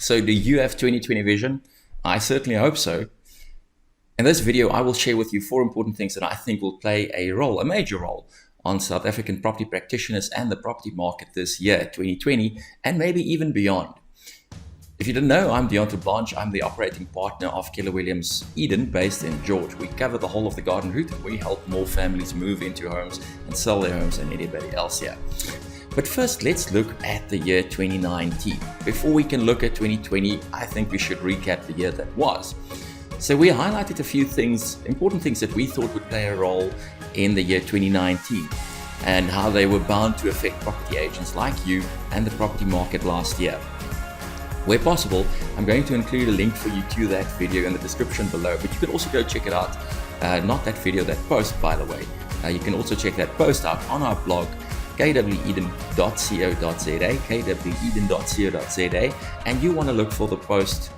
So do you have 2020 vision? I certainly hope so. In this video, I will share with you 4 important things that I think will play a major role on South African property practitioners and the property market this year, 2020, and maybe even beyond. If you didn't know, I'm Deonta Blanche. I'm the operating partner of Keller Williams Eden, based in George. We cover the whole of the garden route, and we help more families move into homes and sell their homes than anybody else here. But first, let's look at the year 2019. Before we can look at 2020, I think we should recap the year that was. So we highlighted a few things, important things that we thought would play a role in the year 2019 and how they were bound to affect property agents like you and the property market last year. Where possible, I'm going to include a link for you to that video in the description below, but you can also go check it out. Not that video, that post, by the way. You can also check that post out on our blog, kweden.co.za, and you want to look for the post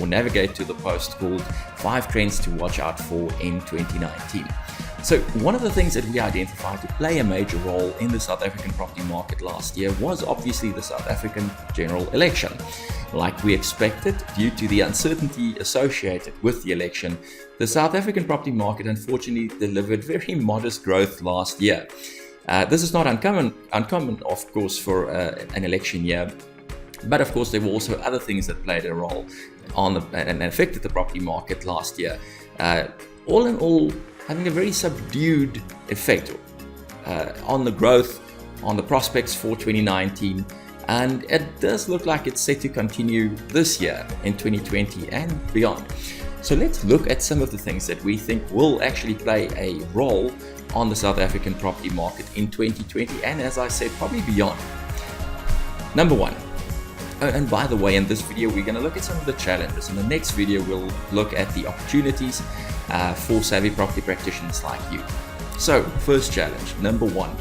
or navigate to the post called 5 Trends to Watch Out For in 2019. So one of the things that we identified to play a major role in the South African property market last year was obviously the South African general election. Like we expected, due to the uncertainty associated with the election, the South African property market unfortunately delivered very modest growth last year. This is not uncommon, of course, for an election year. But of course, there were also other things that played a role and affected the property market last year. All in all, having a very subdued effect on the growth, on the prospects for 2019. And it does look like it's set to continue this year in 2020 and beyond. So let's look at some of the things that we think will actually play a role on the South African property market in 2020 and, as I said, probably beyond. Number 1. And by the way, in this video, we're going to look at some of the challenges. In the next video, we'll look at the opportunities for savvy property practitioners like you. So, first challenge, number 1,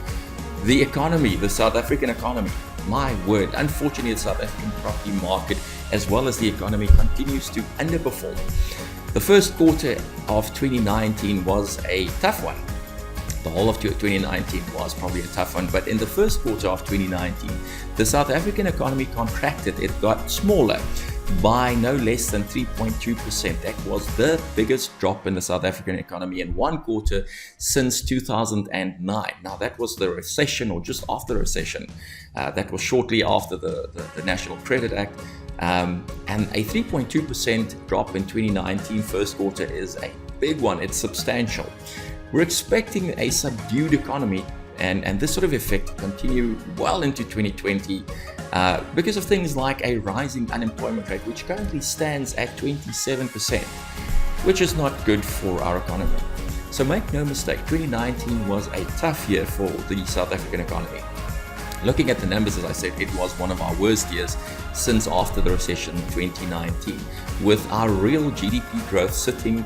the economy, the South African economy. My word, unfortunately, the South African property market, as well as the economy, continues to underperform. The first quarter of 2019 was a tough one. The whole of 2019 was probably a tough one, but in the first quarter of 2019, the South African economy contracted. It got smaller by no less than 3.2%. That was the biggest drop in the South African economy in one quarter since 2009. Now, that was the recession, or just after the recession. That was shortly after the National Credit Act. And a 3.2% drop in 2019 first quarter is a big one. It's substantial. We're expecting a subdued economy and this sort of effect to continue well into 2020 because of things like a rising unemployment rate, which currently stands at 27%, which is not good for our economy. So make no mistake, 2019 was a tough year for the South African economy. Looking at the numbers, as I said, it was one of our worst years since after the recession in 2019, with our real GDP growth sitting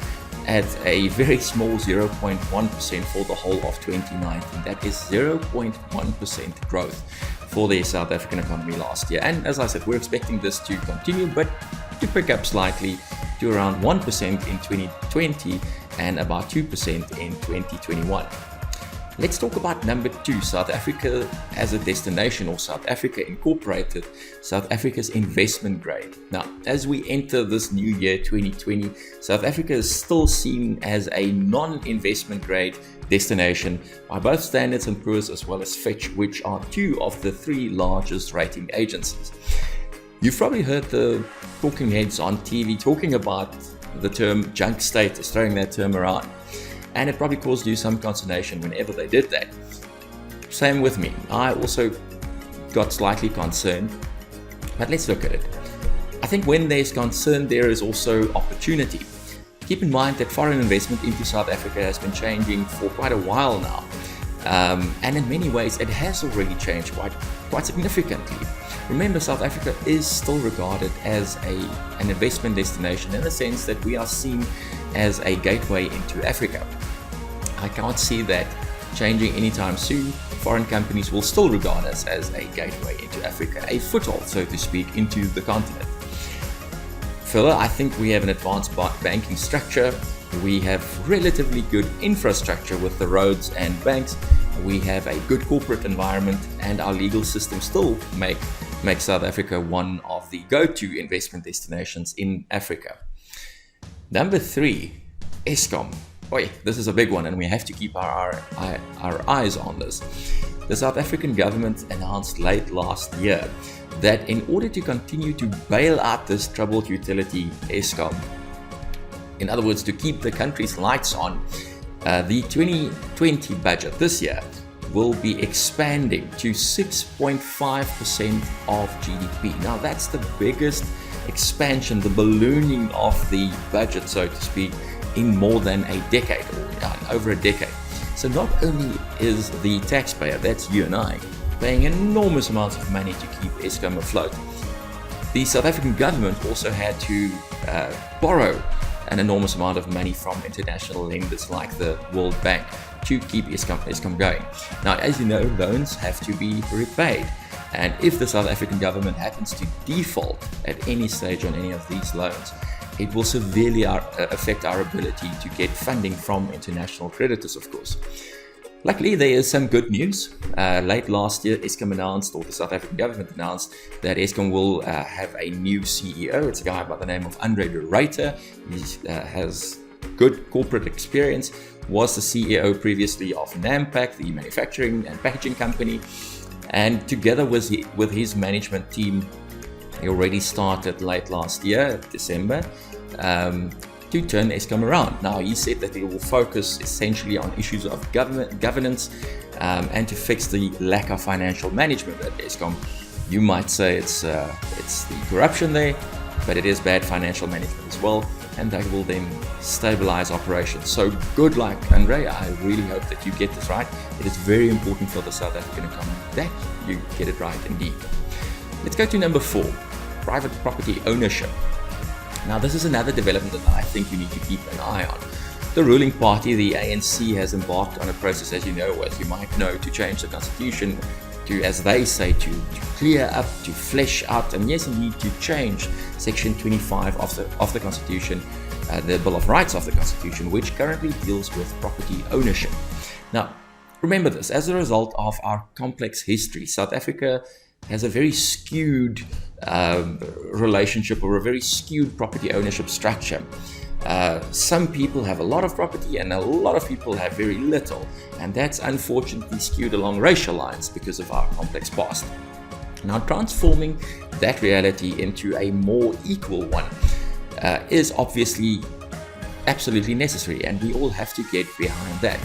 at a very small 0.1% for the whole of 2019. That is 0.1% growth for the South African economy last year. And as I said, we're expecting this to continue, but to pick up slightly to around 1% in 2020 and about 2% in 2021. Let's talk about number 2, South Africa as a destination, or South Africa Incorporated, South Africa's investment grade. Now, as we enter this new year, 2020, South Africa is still seen as a non-investment grade destination by both Standard & Poor's as well as Fitch, which are 2 of the 3 largest rating agencies. You've probably heard the talking heads on TV talking about the term junk status, throwing that term around. And it probably caused you some consternation whenever they did that. Same with me. I also got slightly concerned, but let's look at it. I think when there's concern, there is also opportunity. Keep in mind that foreign investment into South Africa has been changing for quite a while now. And in many ways, it has already changed quite significantly. Remember, South Africa is still regarded as an investment destination in the sense that we are seen as a gateway into Africa. I can't see that changing anytime soon. Foreign companies will still regard us as a gateway into Africa, a foothold, so to speak, into the continent. Further, I think we have an advanced banking structure. We have relatively good infrastructure with the roads and banks. We have a good corporate environment, and our legal systems still make makes South Africa one of the go-to investment destinations in Africa. Number 3, Eskom. Boy, this is a big one, and we have to keep our eyes on this. The South African government announced late last year that in order to continue to bail out this troubled utility, Eskom, in other words, to keep the country's lights on, the 2020 budget this year will be expanding to 6.5% of GDP. Now, that's the biggest expansion, the ballooning of the budget, so to speak, in more than a decade, or over a decade. So not only is the taxpayer, that's you and I, paying enormous amounts of money to keep Eskom afloat, the South African government also had to borrow an enormous amount of money from international lenders like the World Bank to keep Eskom going. Now, as you know, loans have to be repaid. And if the South African government happens to default at any stage on any of these loans, it will severely affect our ability to get funding from international creditors, of course. Luckily, there is some good news. Late last year, Eskom announced, or the South African government announced, that Eskom will have a new CEO. It's a guy by the name of Andre de Ruyter. He has good corporate experience, was the CEO previously of Nampak, the manufacturing and packaging company. And together with his management team, he already started late last year, December, to turn Eskom around. Now, he said that he will focus essentially on issues of governance and to fix the lack of financial management at Eskom. You might say it's the corruption there, but it is bad financial management as well, and that will then stabilize operations. So good luck, Andre. I really hope that you get this right. It is very important for the South African economy that you get it right indeed. Let's go to number 4, private property ownership. Now, this is another development that I think you need to keep an eye on. The ruling party, the ANC, has embarked on a process, as you know, as you might know, to change the constitution to, as they say, to clear up, to flesh out, and yes, indeed, to change Section 25 of the Constitution, the Bill of Rights of the Constitution, which currently deals with property ownership. Now, remember this, as a result of our complex history, South Africa has a very skewed relationship, or a very skewed property ownership structure. Some people have a lot of property and a lot of people have very little, and that's unfortunately skewed along racial lines because of our complex past. Now, transforming that reality into a more equal one is obviously absolutely necessary, and we all have to get behind that.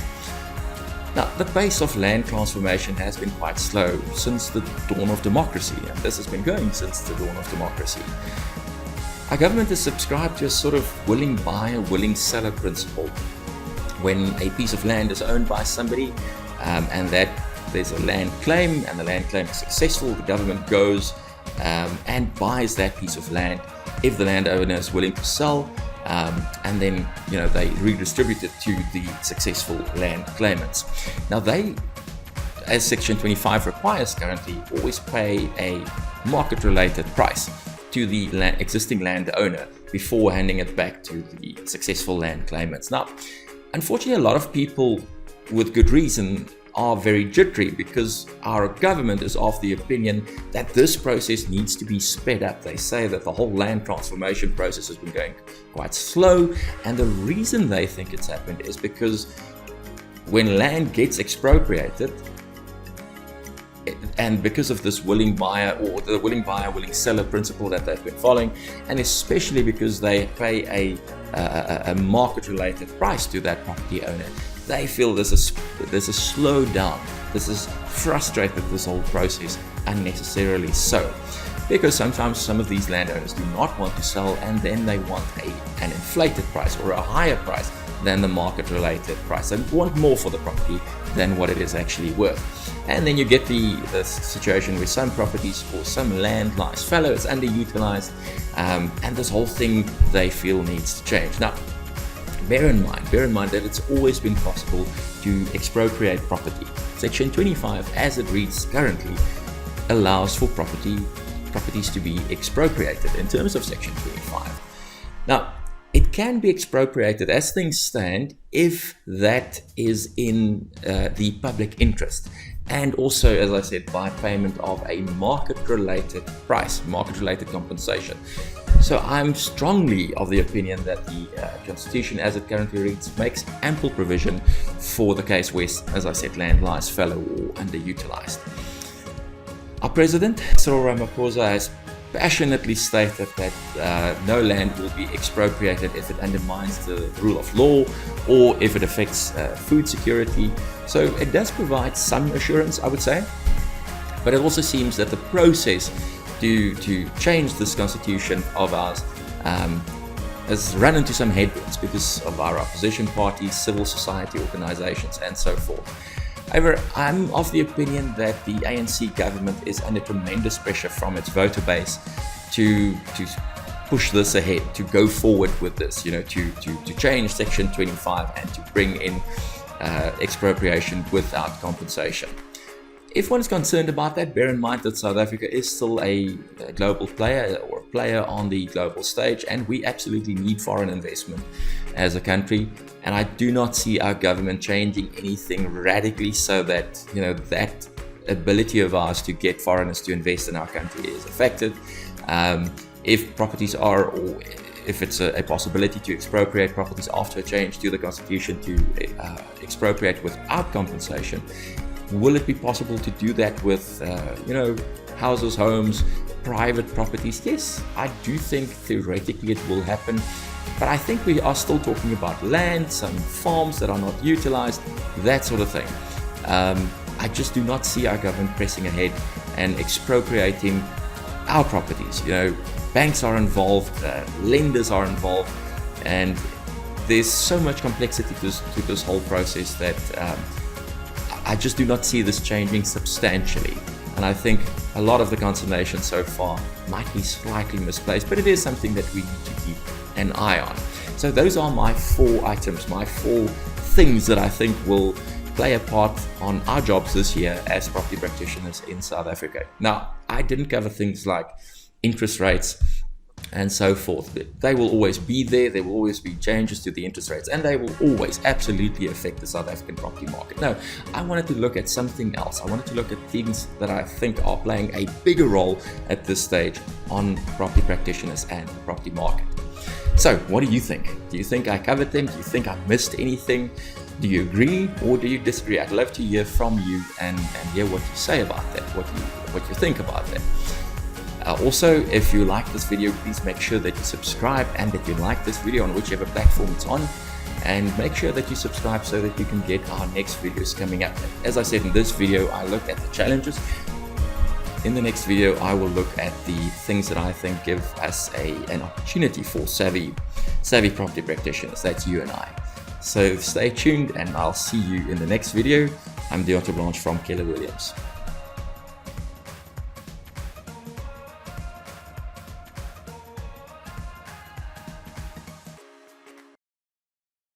Now, the pace of land transformation has been quite slow since the dawn of democracy, and this has been going since the dawn of democracy. Our government has subscribed to a sort of willing buyer, willing seller principle. When a piece of land is owned by somebody and that there's a land claim and the land claim is successful, the government goes and buys that piece of land if the landowner is willing to sell, and then they redistribute it to the successful land claimants. Now, they, as Section 25 requires currently, always pay a market-related price to the existing landowner before handing it back to the successful land claimants. Now, unfortunately, a lot of people, with good reason, are very jittery because our government is of the opinion that this process needs to be sped up. They say that the whole land transformation process has been going quite slow, and the reason they think it's happened is because when land gets expropriated, and because of this willing buyer, or the willing buyer, willing seller principle that they've been following, and especially because they pay a market-related price to that property owner, they feel there's a slowdown. This has frustrated this whole process unnecessarily so. Because sometimes some of these landowners do not want to sell, and then they want an inflated price or a higher price than the market-related price. They want more for the property than what it is actually worth. And then you get the situation where some properties or some land lies fallow, it's underutilized, and this whole thing they feel needs to change. Now, bear in mind that it's always been possible to expropriate property. Section 25, as it reads currently, allows for properties to be expropriated in terms of Section 25. Now, it can be expropriated as things stand if that is in the public interest. and also, as I said, by payment of a market-related price, market-related compensation. So I'm strongly of the opinion that the Constitution, as it currently reads, makes ample provision for the case where, as I said, land lies fallow or underutilized. Our President, Cyril Ramaphosa, has passionately stated that no land will be expropriated if it undermines the rule of law or if it affects food security. So it does provide some assurance, I would say, but it also seems that the process to change this constitution of ours has run into some headwinds because of our opposition parties, civil society organizations, and so forth. However, I'm of the opinion that the ANC government is under tremendous pressure from its voter base to push this ahead, to go forward with this, to change Section 25 and to bring in expropriation without compensation. If one is concerned about that, bear in mind that South Africa is still a global player or a player on the global stage, and we absolutely need foreign investment as a country. And I do not see our government changing anything radically so that, that ability of ours to get foreigners to invest in our country is affected. If properties are, or if it's a possibility to expropriate properties after a change to the Constitution to expropriate without compensation, will it be possible to do that with, houses, homes, private properties? Yes, I do think theoretically it will happen, but I think we are still talking about land, some farms that are not utilized, that sort of thing. I just do not see our government pressing ahead and expropriating our properties. Banks are involved, lenders are involved, and there's so much complexity to this whole process that I just do not see this changing substantially. And I think a lot of the consternation so far might be slightly misplaced, but it is something that we need to keep an eye on. So those are my 4 items, my 4 things that I think will play a part on our jobs this year as property practitioners in South Africa. Now, I didn't cover things like interest rates and so forth. They will always be there. There will always be changes to the interest rates, and they will always absolutely affect the South African property market. No, I wanted to look at something else. I wanted to look at things that I think are playing a bigger role at this stage on property practitioners and the property market. So, what do you think? Do you think I covered them? Do you think I missed anything? Do you agree or do you disagree? I'd love to hear from you and hear what you say about that, what you think about that. Also, if you like this video, please make sure that you subscribe and that you like this video on whichever platform it's on, and make sure that you subscribe so that you can get our next videos coming up. As I said, in this video, I looked at the challenges. In the next video, I will look at the things that I think give us an opportunity for savvy property practitioners. That's you and I. So stay tuned, and I'll see you in the next video. I'm Deontay Blanche from Keller Williams.